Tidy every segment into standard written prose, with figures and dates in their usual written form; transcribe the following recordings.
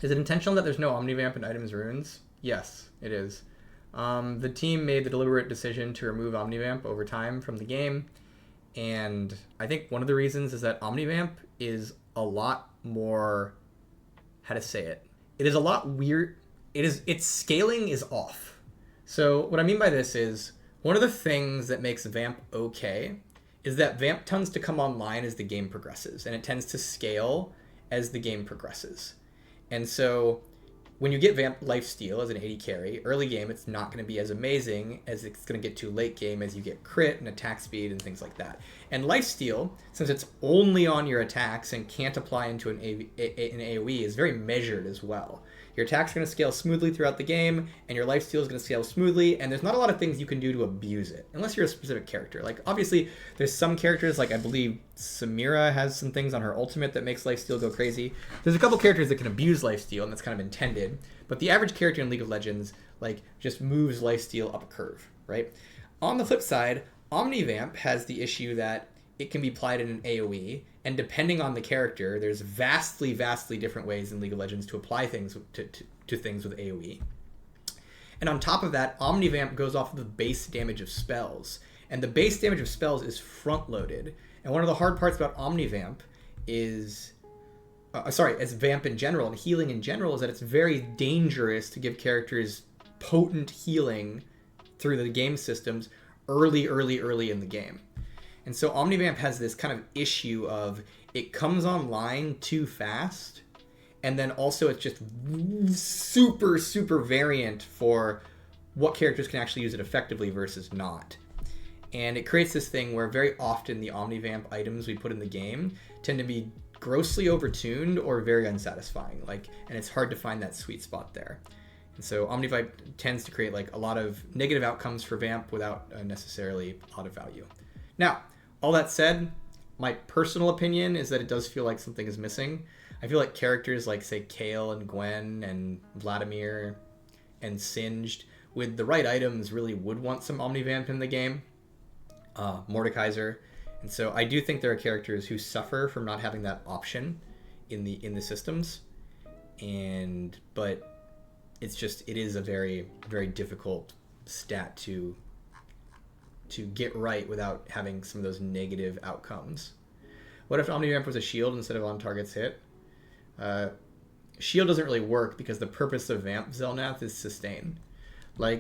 Is it intentional that there's no Omnivamp in items runes? Yes, it is. The team made the deliberate decision to remove Omnivamp over time from the game, and I think one of the reasons is that Omnivamp is a lot more, how to say it? It is a lot weird. Its scaling is off. So what I mean by this is, one of the things that makes Vamp okay is that Vamp tends to come online as the game progresses, and it tends to scale as the game progresses. And so when you get Vamp Lifesteal as an 80 carry, early game it's not going to be as amazing as it's going to get to late game as you get crit and attack speed and things like that. And Lifesteal, since it's only on your attacks and can't apply into an AoE, is very measured as well. Your attacks are going to scale smoothly throughout the game, and your lifesteal is going to scale smoothly, and there's not a lot of things you can do to abuse it, unless you're a specific character. Like, obviously, there's some characters, like I believe Samira has some things on her ultimate that makes lifesteal go crazy. There's a couple characters that can abuse lifesteal, and that's kind of intended, but the average character in League of Legends, like, just moves lifesteal up a curve, right? On the flip side, Omnivamp has the issue that it can be applied in an AoE, and depending on the character, there's vastly different ways in League of Legends to apply things to things with AoE. And on top of that, Omnivamp goes off of the base damage of spells, and the base damage of spells is front-loaded. And one of the hard parts about Omnivamp is, as Vamp in general and healing in general, is that it's very dangerous to give characters potent healing through the game systems early in the game. And so Omnivamp has this kind of issue of it comes online too fast, and then also it's just super variant for what characters can actually use it effectively versus not. And it creates this thing where very often the Omnivamp items we put in the game tend to be grossly overtuned or very unsatisfying, and it's hard to find that sweet spot there. And so Omnivamp tends to create like a lot of negative outcomes for Vamp without necessarily a lot of value. Now, all that said, my personal opinion is that it does feel like something is missing. I feel like characters like, say, KAYLE and GWEN and Vladimir and Singed, with the right items, really would want some Omnivamp in the game. Mordekaiser. And so I do think there are characters who suffer from not having that option in the systems. But it is a very difficult stat to get right without having some of those negative outcomes. What if Omnivamp was a shield instead of on targets hit? Shield doesn't really work because the purpose of Vamp Zelnath is sustain.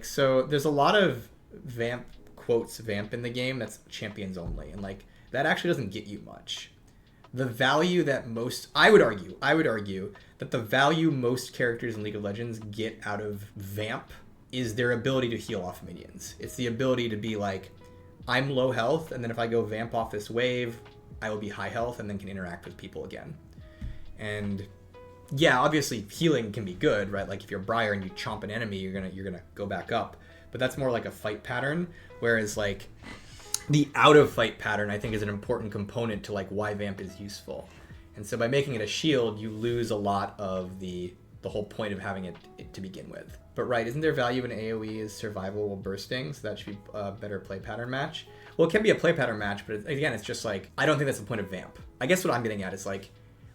So there's a lot of Vamp in the game that's champions only, and that actually doesn't get you much. The value that I would argue that the value most characters in League of Legends get out of Vamp is their ability to heal off minions. It's the ability to be like, I'm low health, and then if I go Vamp off this wave, I will be high health and then can interact with people again. And yeah, obviously healing can be good, right? Like if you're Briar and you chomp an enemy, you're gonna go back up. But that's more like a fight pattern, whereas like the out of fight pattern I think is an important component to like why Vamp is useful. And so by making it a shield, you lose a lot of the whole point of having it to begin with. But right, isn't there value in AoE as survival while bursting? So that should be a better play pattern match. Well, it can be a play pattern match, but again, it's just like, I don't think that's the point of Vamp. I guess what I'm getting at is like,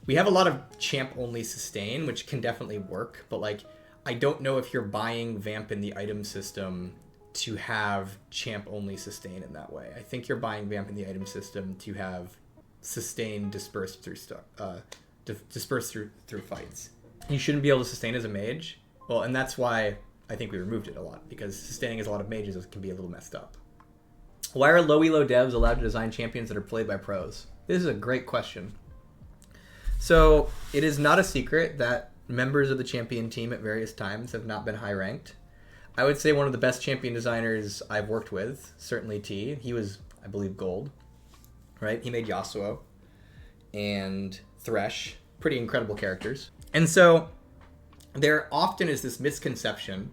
we have a lot of champ only sustain, which can definitely work, but like, I don't know if you're buying Vamp in the item system to have champ only sustain in that way. I think you're buying Vamp in the item system to have sustain dispersed through through fights. You shouldn't be able to sustain as a mage. Well, and that's why I think we removed it a lot, because sustaining as a lot of mages can be a little messed up. Why are low elo devs allowed to design champions that are played by pros? This is a great question. So it is not a secret that members of the champion team at various times have not been high ranked. I would say one of the best champion designers I've worked with, certainly T. He was, I believe, gold, right? He made YASUO and THRESH, pretty incredible characters. And so there often is this misconception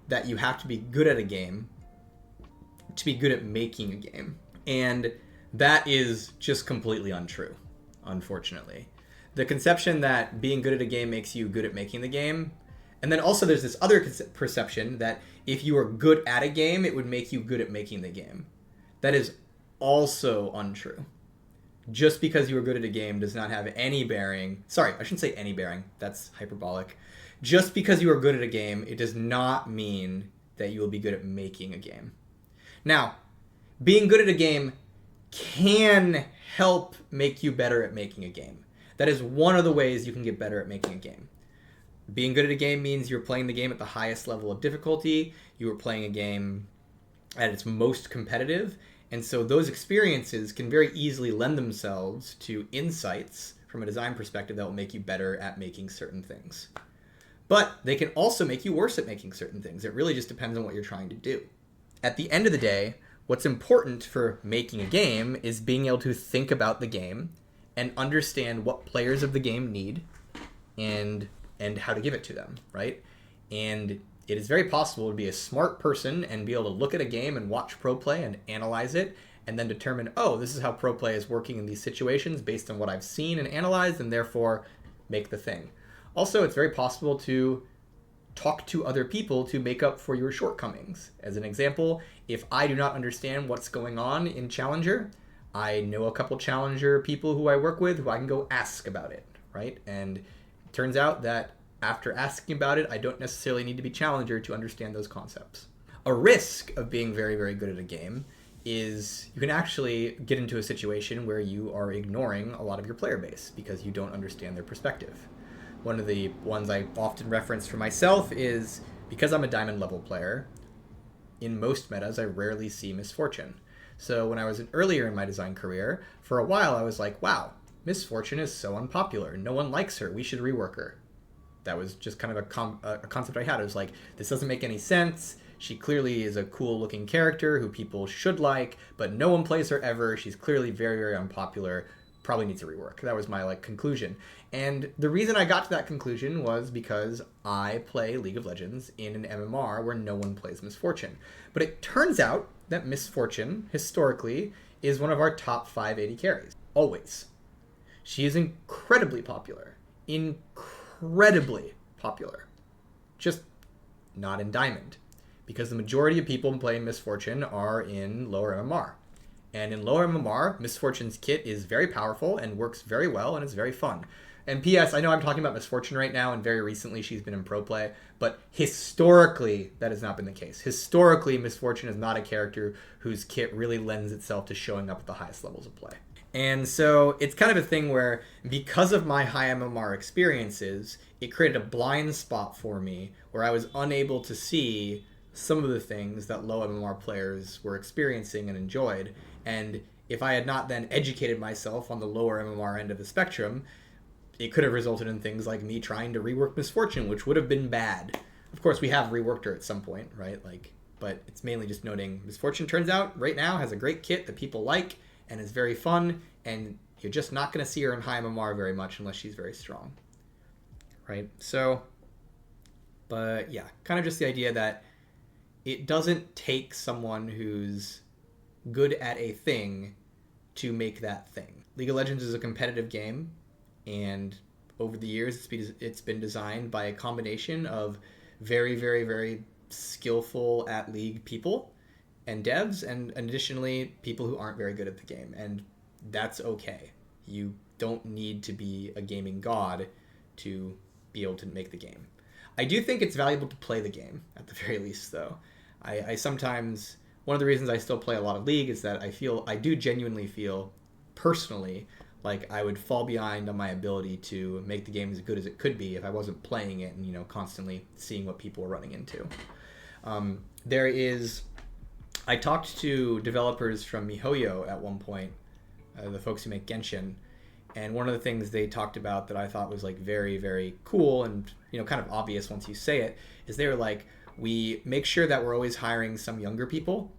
that you have to be good at a game to be good at making a game. And that is just completely untrue, unfortunately. The conception that being good at a game makes you good at making the game. And then also there's this other perception that if you are good at a game, it would make you good at making the game. That is also untrue. just because you are good at a game does not have any bearing. Sorry, I shouldn't say any bearing. That's hyperbolic. Just because you are good at a game, it does not mean that you will be good at making a game. Now, being good at a game can help make you better at making a game. That is one of the ways you can get better at making a game. Being good at a game means you're playing the game at the highest level of difficulty. You are playing a game at its most competitive. And so those experiences can very easily lend themselves to insights from a design perspective that will make you better at making certain things. But they can also make you worse at making certain things. It really just depends on what you're trying to do. At the end of the day, what's important for making a game is being able to think about the game and understand what players of the game need and how to give it to them, right? And it is very possible to be a smart person and be able to look at a game and watch pro play and analyze it and then determine, oh, this is how pro play is working in these situations based on what I've seen and analyzed, and therefore make the thing. Also, it's very possible to talk to other people to make up for your shortcomings. As an example, if I do not understand what's going on in Challenger, I know a couple Challenger people who I work with who I can go ask about it, right? And it turns out that after asking about it, I don't necessarily need to be Challenger to understand those concepts. A risk of being very, very good at a game is you can actually get into a situation where you are ignoring a lot of your player base because you don't understand their perspective. One of the ones I often reference for myself is because I'm a diamond level player, in most metas I rarely see misfortune. So when I was earlier in my design career, for a while I was like, wow, misfortune is so unpopular. No one likes her. We should rework her. That was just kind of a concept I had. It was like, this doesn't make any sense. She clearly is a cool looking character who people should like, but no one plays her ever. She's clearly very, very unpopular. Probably needs a rework. That was my conclusion. And the reason I got to that conclusion was because I play League of Legends in an MMR where no one plays Misfortune. But it turns out that Misfortune, historically, is one of our top 5 AD carries. Always. She is incredibly popular. Incredibly popular. Just not in Diamond. Because the majority of people playing Misfortune are in lower MMR. And in lower MMR, Misfortune's kit is very powerful and works very well and it's very fun. And P.S., I know I'm talking about Misfortune right now, and very recently she's been in pro play, but historically that has not been the case. Historically, Misfortune is not a character whose kit really lends itself to showing up at the highest levels of play. And so it's kind of a thing where, because of my high MMR experiences, it created a blind spot for me where I was unable to see some of the things that low MMR players were experiencing and enjoyed. And if I had not then educated myself on the lower MMR end of the spectrum, it could have resulted in things like me trying to rework Misfortune, which would have been bad. Of course, we have reworked her at some point, right? But it's mainly just noting Misfortune turns out right now has a great kit that people like and is very fun, and you're just not going to see her in high MMR very much unless she's very strong, right? So, but yeah, kind of just the idea that it doesn't take someone who's good at a thing to make that thing. League of Legends is a competitive game, and over the years it's been designed by a combination of very, very, very skillful at League people and devs, and additionally people who aren't very good at the game, and that's okay. You don't need to be a gaming god to be able to make the game. I do think it's valuable to play the game, at the very least, though. I sometimes, one of the reasons I still play a lot of League is that I do genuinely feel, personally, like I would fall behind on my ability to make the game as good as it could be if I wasn't playing it and, constantly seeing what people were running into. I talked to developers from HOYO at one point, the folks who make Genshin, and one of the things they talked about that I thought was very, very cool and, kind of obvious once you say it, is they were like, we make sure that we're always hiring some younger people,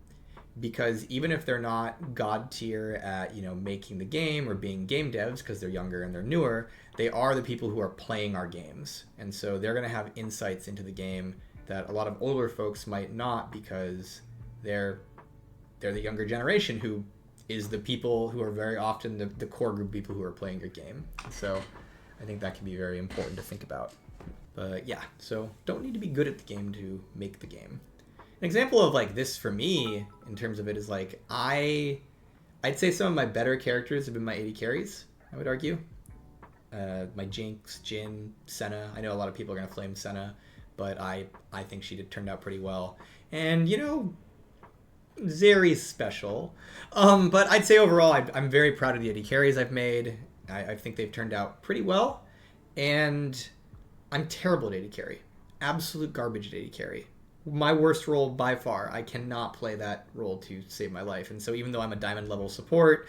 because even if they're not god tier at making the game or being game devs because they're younger and they're newer, they are the people who are playing our games, and so they're going to have insights into the game that a lot of older folks might not, because they're the younger generation who is the people who are very often the core group of people who are playing your game. So I think that can be very important to think about. But yeah, so don't need to be good at the game to make the game. An example of this for me in terms of it is I I'd say some of my better characters have been my AD carries, I would argue. My JINX, JHIN, Senna. I know a lot of people are going to flame Senna, but I think she turned out pretty well. And, you know, ZERI's special. But I'd say overall, I'm very proud of the AD carries I've made. I think they've turned out pretty well. And I'm terrible at AD carry. Absolute garbage at AD carry. My worst role by far. I cannot play that role to save my life. And so even though I'm a diamond level support,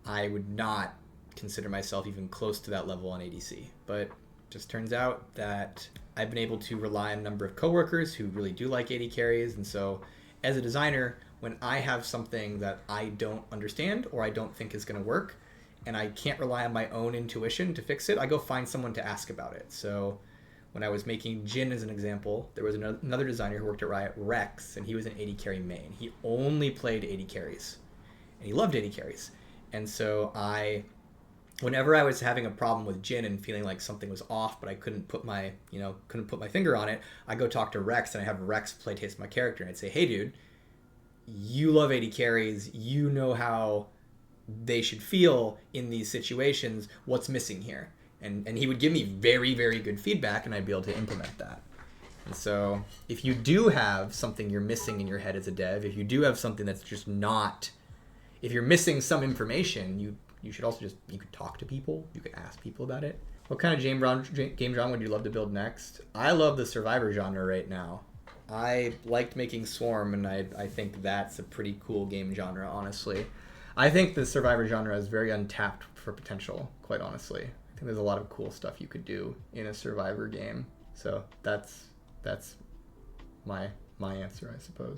I would not consider myself even close to that level on ADC. But it just turns out that I've been able to rely on a number of coworkers who really do like AD carries. And so as a designer, when I have something that I don't understand or I don't think is going to work, and I can't rely on my own intuition to fix it, I go find someone to ask about it. So when I was making JHIN as an example, there was another designer who worked at Riot, Rex, and he was an AD carry main. He only played AD carries, and he loved AD carries. And so whenever I was having a problem with JHIN and feeling like something was off, but I couldn't put my finger on it, I go talk to Rex, and I have Rex play taste my character, and I'd say, hey dude, you love AD carries, you know how they should feel in these situations, what's missing here? And he would give me very, very good feedback, and I'd be able to implement that. And so if you do have something you're missing in your head as a dev, if you do have something that's just not, if you're missing some information, you should also you could talk to people, you could ask people about it. What kind of game genre would you love to build next? I love the survivor genre right now. I liked making Swarm, and I think that's a pretty cool game genre, honestly. I think the survivor genre is very untapped for potential, quite honestly. I think there's a lot of cool stuff you could do in a survivor game. So that's my answer, I suppose.